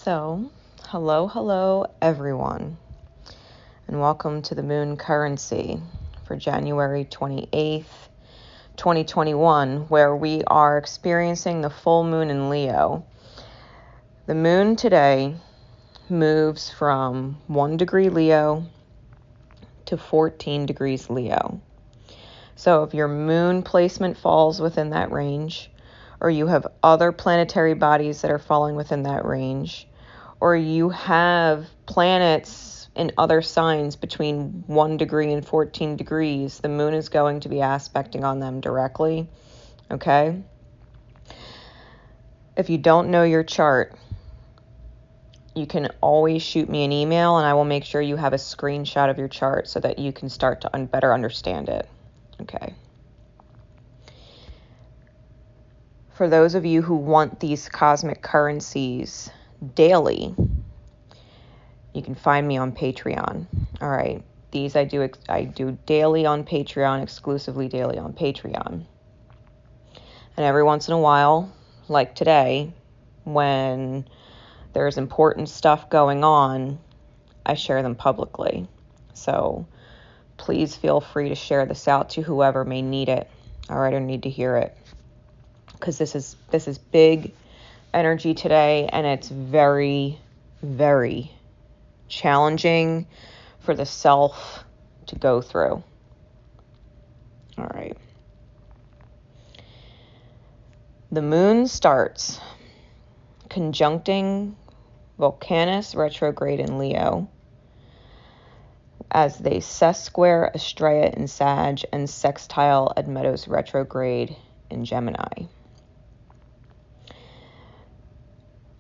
So, hello, everyone, and welcome to the Moon Currency for January 28th, 2021, where we are experiencing the full moon in Leo. The moon today moves from 1 degree Leo to 14 degrees Leo. So if your moon placement falls within that range, or you have other planetary bodies that are falling within that range, or you have planets in other signs between 1 degree and 14 degrees, the moon is going to be aspecting on them directly, okay? If you don't know your chart, you can always shoot me an email and I will make sure you have a screenshot of your chart so that you can start to better understand it, okay? For those of you who want these cosmic currencies daily, you can find me on Patreon. All right. These I do daily on Patreon, exclusively daily on Patreon. And every once in a while, like today, when there's important stuff going on, I share them publicly. So please feel free to share this out to whoever may need it, all right, or need to hear it. Because this is big energy today, and it's very, very challenging for the self to go through. All right. The moon starts conjuncting Vulcanus retrograde in Leo as they sesquare Astrea in Sag and sextile Admetus retrograde in Gemini.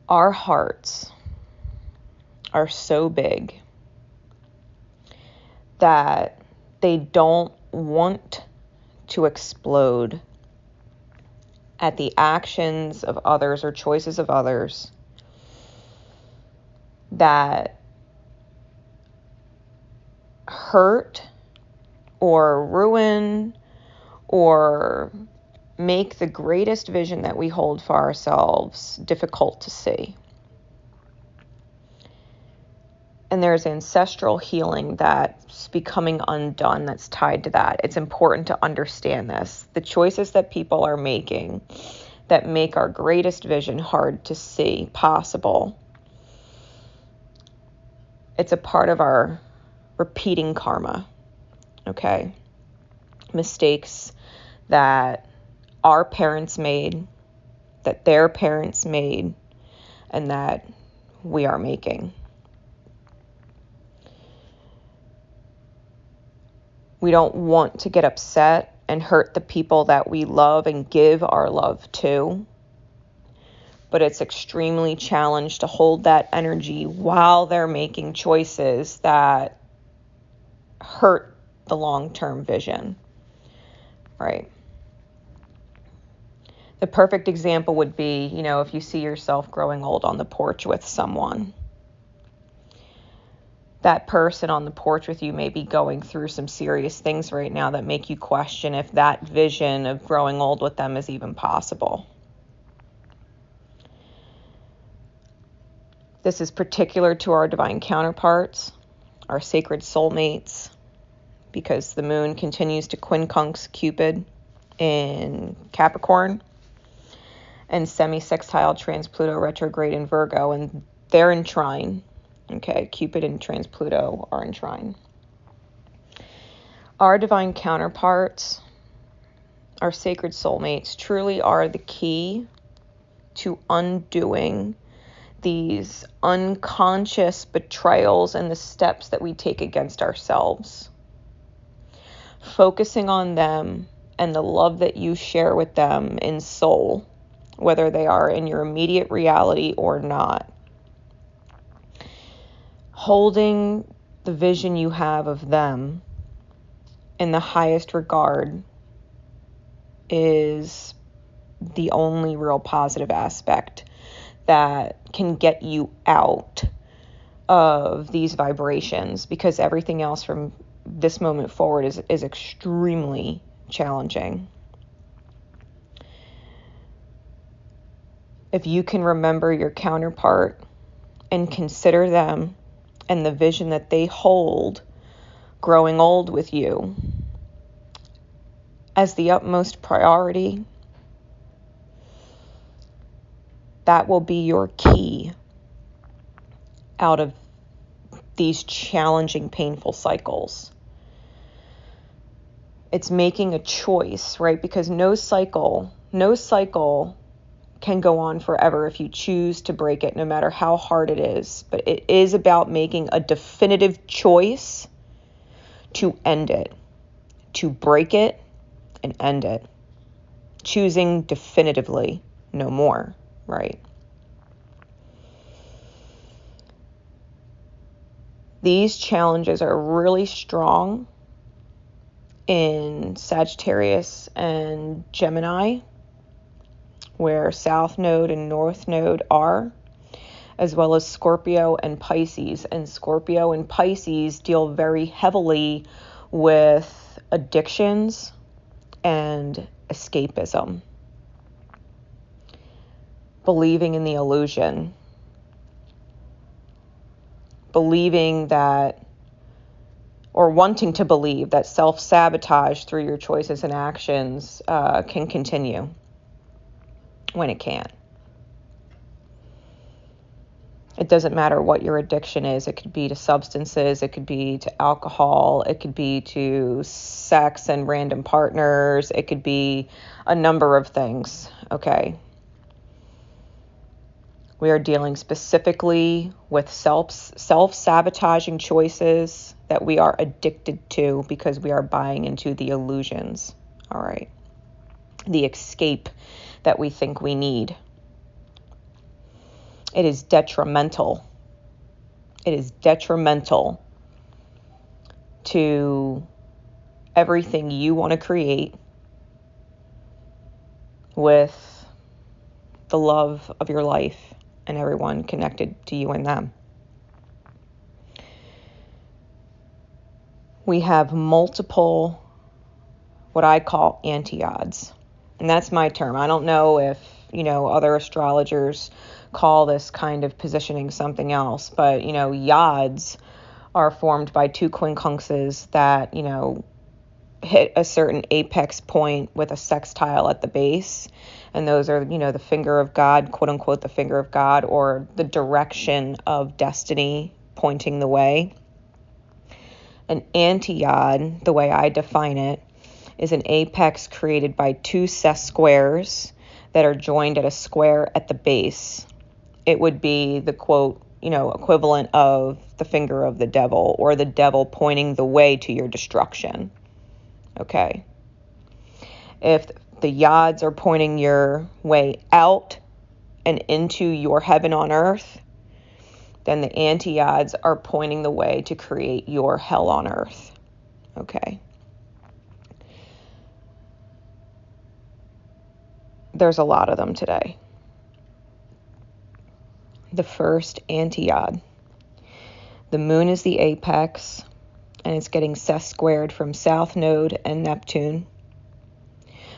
Our hearts are so big that they don't want to explode at the actions of others or choices of others that hurt or ruin or make the greatest vision that we hold for ourselves difficult to see. And there's ancestral healing that's becoming undone that's tied to that. It's important to understand this. The choices that people are making that make our greatest vision hard to see possible, it's a part of our repeating karma, okay? Mistakes that our parents made, that their parents made, and that we are making. We don't want to get upset and hurt the people that we love and give our love to. But it's extremely challenged to hold that energy while they're making choices that hurt the long-term vision, right? The perfect example would be, if you see yourself growing old on the porch with someone. That person on the porch with you may be going through some serious things right now that make you question if that vision of growing old with them is even possible. This is particular to our divine counterparts, our sacred soulmates, because the moon continues to quincunx Cupid in Capricorn and semi-sextile trans-Pluto retrograde in Virgo, and they're in trine. Okay, Cupid and trans-Pluto are in trine. Our divine counterparts, our sacred soulmates, truly are the key to undoing these unconscious betrayals and the steps that we take against ourselves. Focusing on them and the love that you share with them in soul, whether they are in your immediate reality or not. Holding the vision you have of them in the highest regard is the only real positive aspect that can get you out of these vibrations, because everything else from this moment forward is extremely challenging. If you can remember your counterpart and consider them and the vision that they hold growing old with you as the utmost priority, that will be your key out of these challenging, painful cycles. It's making a choice, right? Because no cycle can go on forever if you choose to break it, no matter how hard it is. But it is about making a definitive choice to end it, to break it and end it. Choosing definitively no more, right? These challenges are really strong in Sagittarius and Gemini, where South Node and North Node are, as well as Scorpio and Pisces. And Scorpio and Pisces deal very heavily with addictions and escapism, believing in the illusion, believing that, or wanting to believe that self-sabotage through your choices and actions can continue when it can't. It doesn't matter what your addiction is. It could be to substances, it could be to alcohol, it could be to sex and random partners, it could be a number of things, okay? We are dealing specifically with self-sabotaging choices that we are addicted to because we are buying into the illusions, all right? The escape that we think we need. It is detrimental. It is detrimental to everything you want to create with the love of your life and everyone connected to you and them. We have multiple, what I call anti-odds. And that's my term. I don't know if, other astrologers call this kind of positioning something else, but, yods are formed by two quincunxes that, hit a certain apex point with a sextile at the base. And those are, the finger of God, quote unquote, the finger of God, or the direction of destiny pointing the way. An antiyod, the way I define it, is an apex created by two sesquares that are joined at a square at the base. It would be the quote, equivalent of the finger of the devil, or the devil pointing the way to your destruction. Okay. If the yods are pointing your way out and into your heaven on earth, then the anti-yods are pointing the way to create your hell on earth. Okay. There's a lot of them today. The first anti-yod. The moon is the apex, and it's getting sesquared from South Node and Neptune.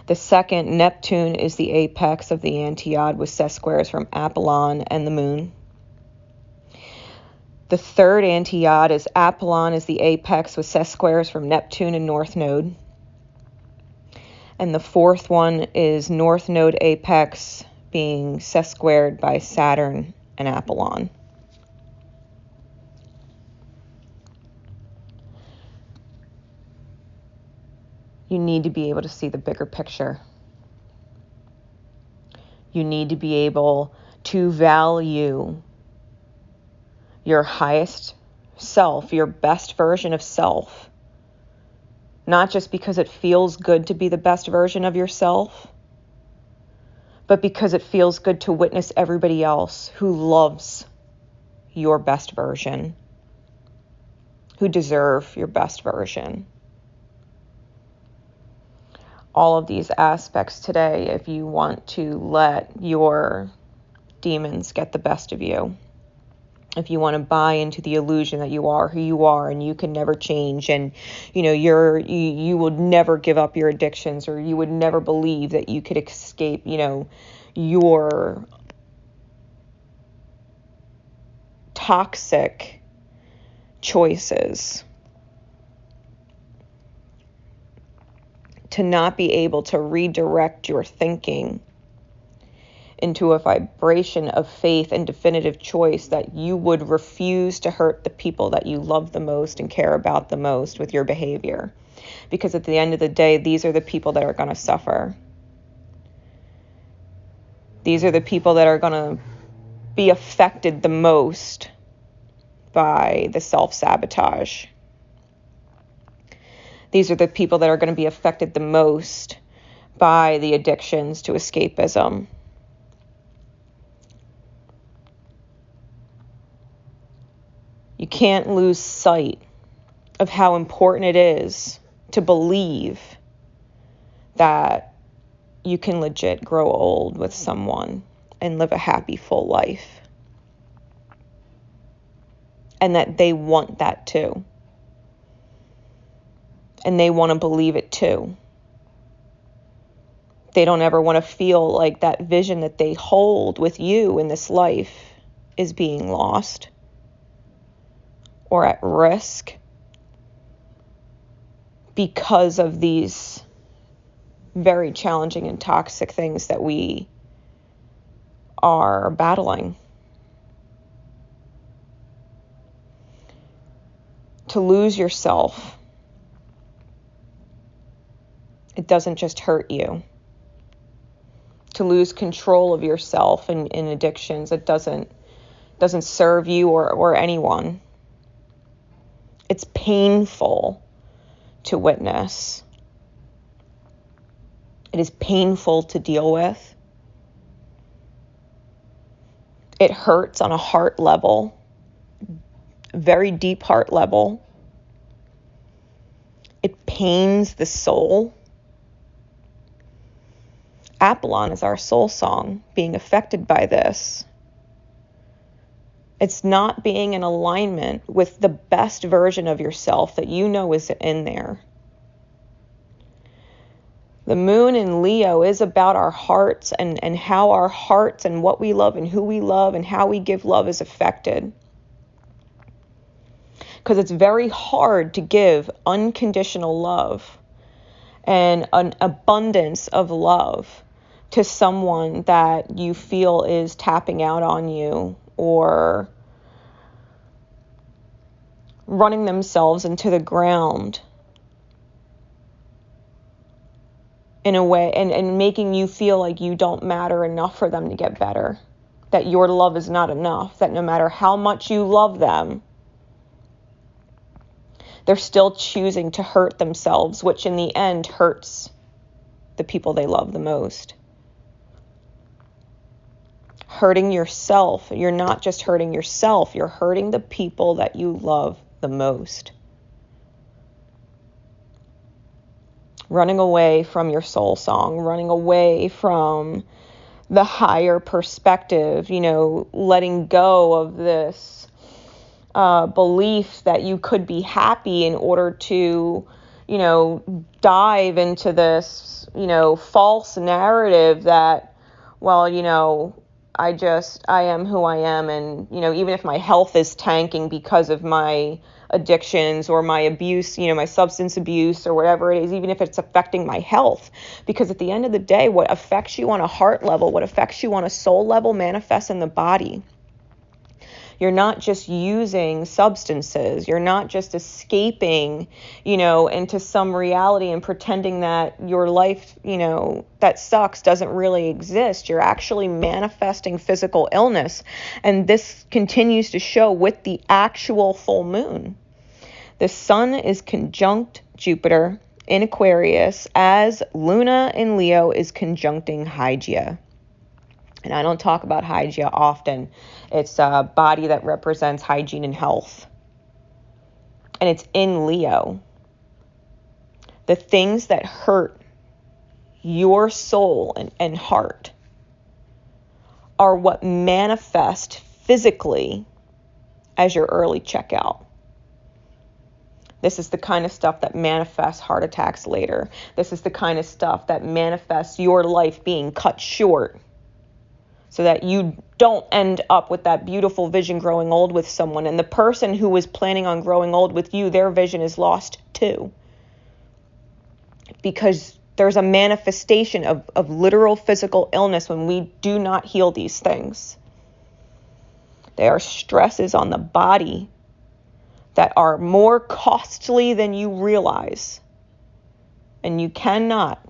The second, Neptune, is the apex of the anti-yod with sesquares from Apollon and the moon. The third anti-yod is Apollon is the apex with sesquares from Neptune and North Node. And the fourth one is North Node apex being sesquared by Saturn and Apollon. You need to be able to see the bigger picture. You need to be able to value your highest self, your best version of self. Not just because it feels good to be the best version of yourself, but because it feels good to witness everybody else who loves your best version, who deserve your best version. All of these aspects today, if you want to let your demons get the best of you, if you want to buy into the illusion that you are who you are and you can never change, and you would never give up your addictions, or you would never believe that you could escape your toxic choices, to not be able to redirect your thinking into a vibration of faith and definitive choice that you would refuse to hurt the people that you love the most and care about the most with your behavior. Because at the end of the day, these are the people that are going to suffer. These are the people that are going to be affected the most by the self-sabotage. These are the people that are going to be affected the most by the addictions to escapism. You can't lose sight of how important it is to believe that you can legit grow old with someone and live a happy, full life. And that they want that too. And they want to believe it too. They don't ever want to feel like that vision that they hold with you in this life is being lost or at risk because of these very challenging and toxic things that we are battling. To lose yourself, it doesn't just hurt you. To lose control of yourself in addictions, it doesn't serve you or anyone. It's painful to witness. It is painful to deal with. It hurts on a heart level, very deep heart level. It pains the soul. Apollon is our soul song, being affected by this. It's not being in alignment with the best version of yourself that you know is in there. The moon in Leo is about our hearts and how our hearts and what we love and who we love and how we give love is affected. Because it's very hard to give unconditional love and an abundance of love to someone that you feel is tapping out on you or running themselves into the ground in a way and making you feel like you don't matter enough for them to get better, that your love is not enough, that no matter how much you love them, they're still choosing to hurt themselves, which in the end hurts the people they love the most. Hurting yourself, you're not just hurting yourself, you're hurting the people that you love the most. Running away from your soul song, running away from the higher perspective, letting go of this belief that you could be happy in order to, dive into this, false narrative that, well, I am who I am. And, even if my health is tanking because of my addictions or my abuse, my substance abuse or whatever it is, even if it's affecting my health, because at the end of the day, what affects you on a heart level, what affects you on a soul level manifests in the body. You're not just using substances. You're not just escaping, into some reality and pretending that your life, that sucks doesn't really exist. You're actually manifesting physical illness. And this continues to show with the actual full moon. The sun is conjunct Jupiter in Aquarius as Luna in Leo is conjuncting Hygeia. And I don't talk about Hygeia often. It's a body that represents hygiene and health. And it's in Leo. The things that hurt your soul and heart are what manifest physically as your early checkout. This is the kind of stuff that manifests heart attacks later. This is the kind of stuff that manifests your life being cut short so that you don't end up with that beautiful vision growing old with someone, and the person who was planning on growing old with you, their vision is lost too. Because there's a manifestation of literal physical illness when we do not heal these things. They are stresses on the body that are more costly than you realize. And you cannot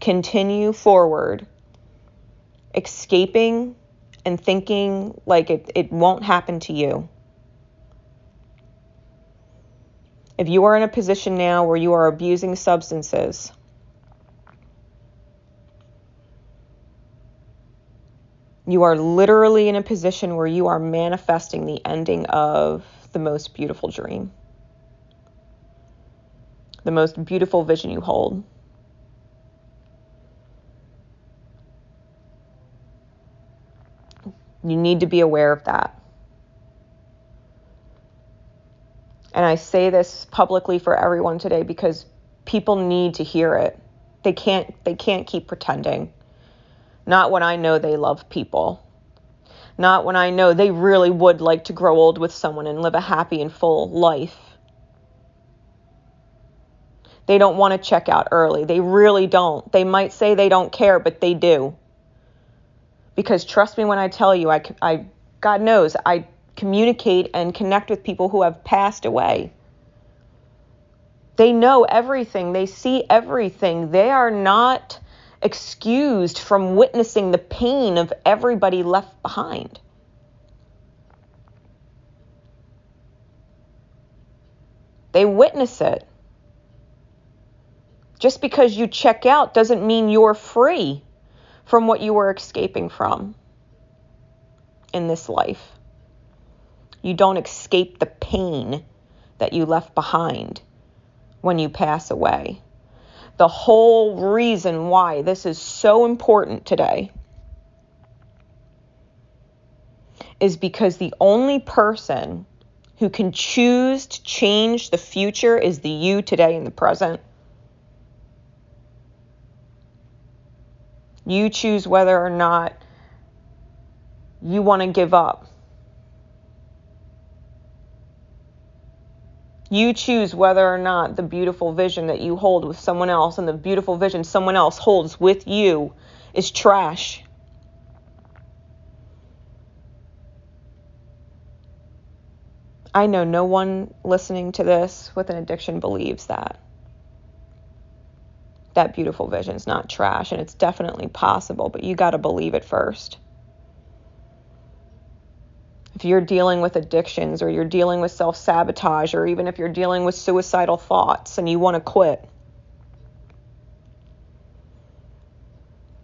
continue forward escaping and thinking like it won't happen to you. If you are in a position now where you are abusing substances, you are literally in a position where you are manifesting the ending of the most beautiful dream, the most beautiful vision you hold. You need to be aware of that. And I say this publicly for everyone today because people need to hear it. They can't keep pretending. Not when I know they love people. Not when I know they really would like to grow old with someone and live a happy and full life. They don't want to check out early. They really don't. They might say they don't care, but they do. Because trust me when I tell you, I God knows, I communicate and connect with people who have passed away. They know everything. They see everything. They are not excused from witnessing the pain of everybody left behind. They witness it. Just because you check out doesn't mean you're free from what you were escaping from in this life. You don't escape the pain that you left behind when you pass away. The whole reason why this is so important today is because the only person who can choose to change the future is the you today in the present. You choose whether or not you want to give up. You choose whether or not the beautiful vision that you hold with someone else and the beautiful vision someone else holds with you is trash. I know no one listening to this with an addiction believes that. That beautiful vision is not trash, and it's definitely possible, but you got to believe it first. If you're dealing with addictions, or you're dealing with self-sabotage, or even if you're dealing with suicidal thoughts and you want to quit,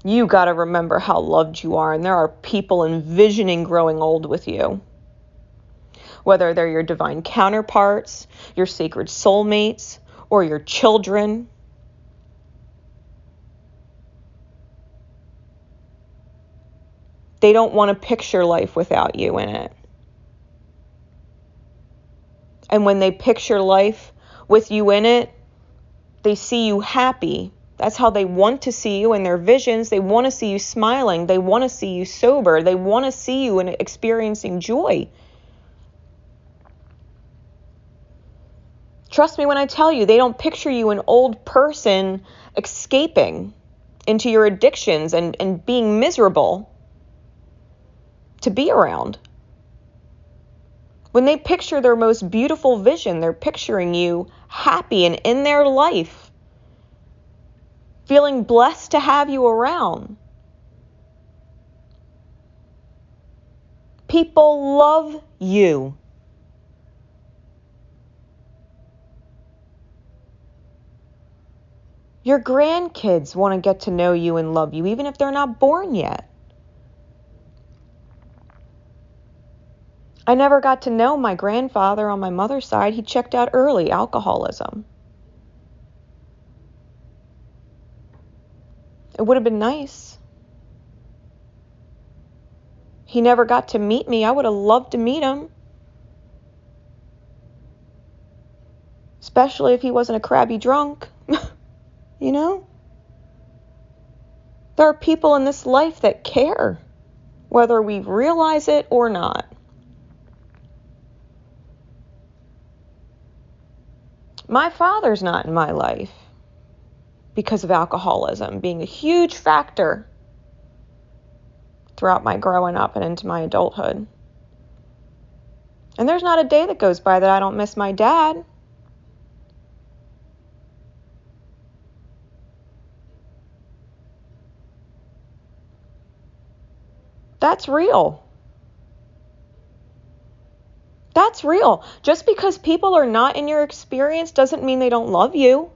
you got to remember how loved you are, and there are people envisioning growing old with you. Whether they're your divine counterparts, your sacred soulmates, or your children. They don't want to picture life without you in it. And when they picture life with you in it, they see you happy. That's how they want to see you in their visions. They want to see you smiling. They want to see you sober. They want to see you experiencing joy. Trust me when I tell you, they don't picture you an old person escaping into your addictions and being miserable to be around. When they picture their most beautiful vision, they're picturing you happy and in their life, feeling blessed to have you around. People love you. Your grandkids want to get to know you and love you, even if they're not born yet. I never got to know my grandfather on my mother's side. He checked out early, alcoholism. It would have been nice. He never got to meet me. I would have loved to meet him. Especially if he wasn't a crabby drunk. You know? There are people in this life that care. whether we realize it or not. My father's not in my life because of alcoholism being a huge factor throughout my growing up and into my adulthood. And there's not a day that goes by that I don't miss my dad. That's real. That's real. Just because people are not in your experience doesn't mean they don't love you.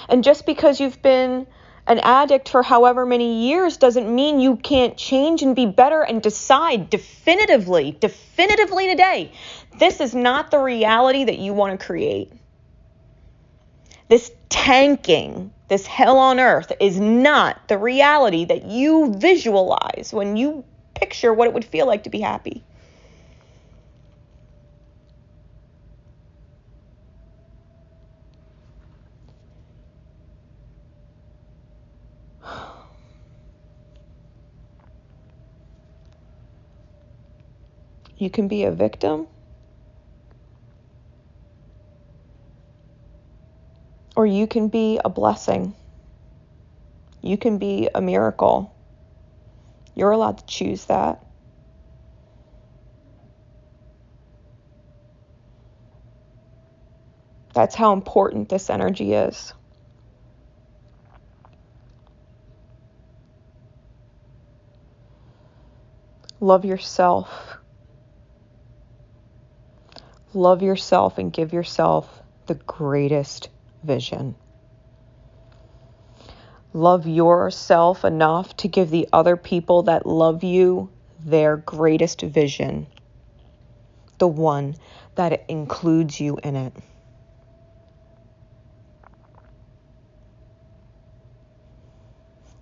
And just because you've been an addict for however many years doesn't mean you can't change and be better and decide definitively today, this is not the reality that you want to create. This tanking, this hell on earth is not the reality that you visualize when you picture what it would feel like to be happy. You can be a victim, or you can be a blessing. You can be a miracle. You're allowed to choose that. That's how important this energy is. Love yourself. Love yourself and give yourself the greatest vision. Love yourself enough to give the other people that love you their greatest vision. The one that includes you in it.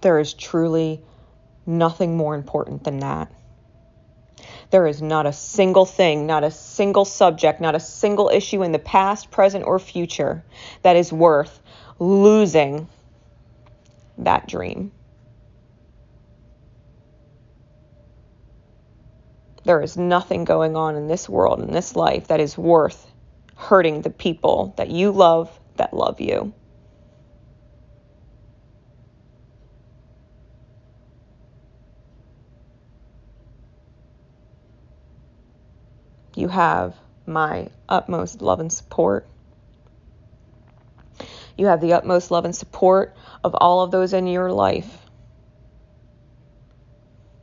There is truly nothing more important than that. There is not a single thing, not a single subject, not a single issue in the past, present, or future that is worth losing that dream. There is nothing going on in this world, in this life, that is worth hurting the people that you love, that love you. You have my utmost love and support. You have the utmost love and support of all of those in your life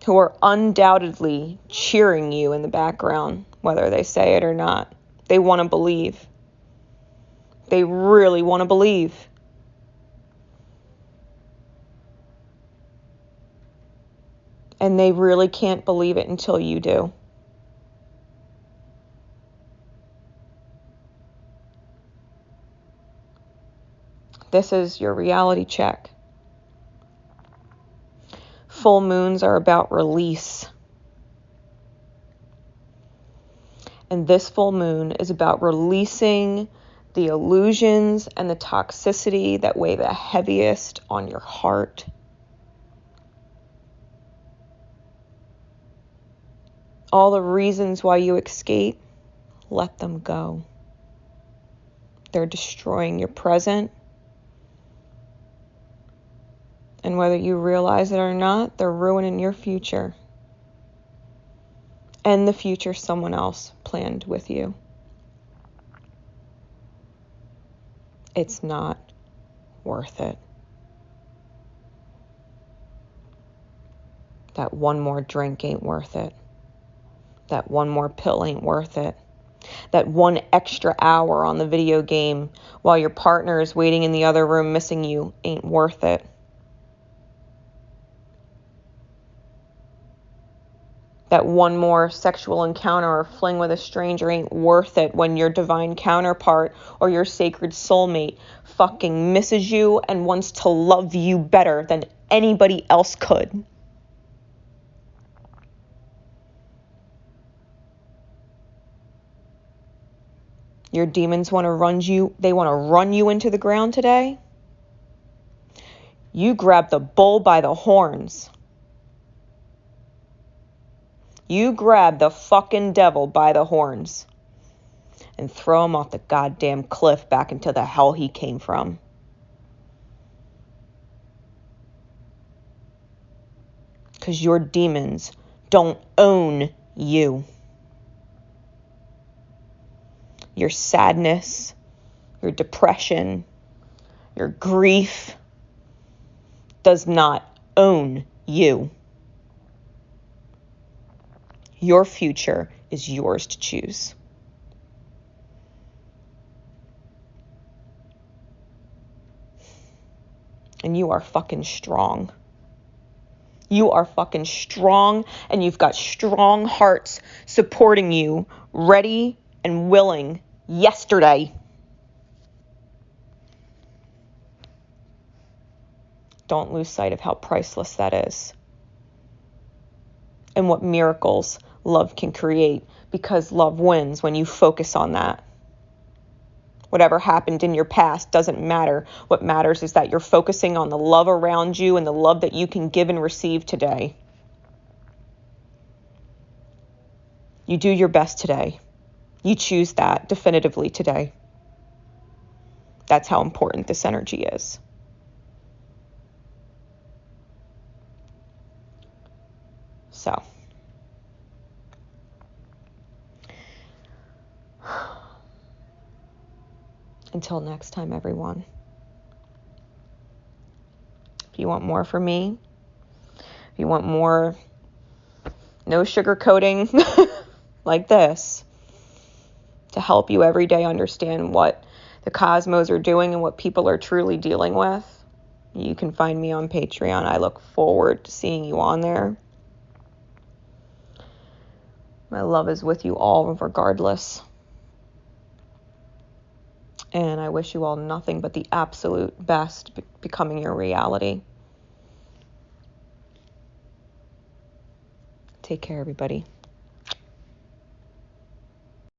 who are undoubtedly cheering you in the background, whether they say it or not. They want to believe. They really want to believe. And they really can't believe it until you do. This is your reality check. Full moons are about release. And this full moon is about releasing the illusions and the toxicity that weigh the heaviest on your heart. All the reasons why you escape, let them go. They're destroying your present. And whether you realize it or not, they're ruining your future. And the future someone else planned with you. It's not worth it. That one more drink ain't worth it. That one more pill ain't worth it. That one extra hour on the video game while your partner is waiting in the other room missing you ain't worth it. That one more sexual encounter or fling with a stranger ain't worth it when your divine counterpart or your sacred soulmate fucking misses you and wants to love you better than anybody else could. Your demons want to run you into the ground today. You grab the bull by the horns. You grab the fucking devil by the horns and throw him off the goddamn cliff back into the hell he came from. Because your demons don't own you. Your sadness, your depression, your grief does not own you. Your future is yours to choose. And you are fucking strong. You are fucking strong, and you've got strong hearts supporting you, ready and willing yesterday. Don't lose sight of how priceless that is. And what miracles love can create, because love wins when you focus on that. Whatever happened in your past doesn't matter. What matters is that you're focusing on the love around you and the love that you can give and receive today. You do your best today. You choose that definitively today. That's how important this energy is. So, until next time, everyone. If you want more from me, if you want more no sugarcoating like this to help you every day understand what the cosmos are doing and what people are truly dealing with, you can find me on Patreon. I look forward to seeing you on there. My love is with you all regardless. And I wish you all nothing but the absolute best becoming your reality. Take care, everybody.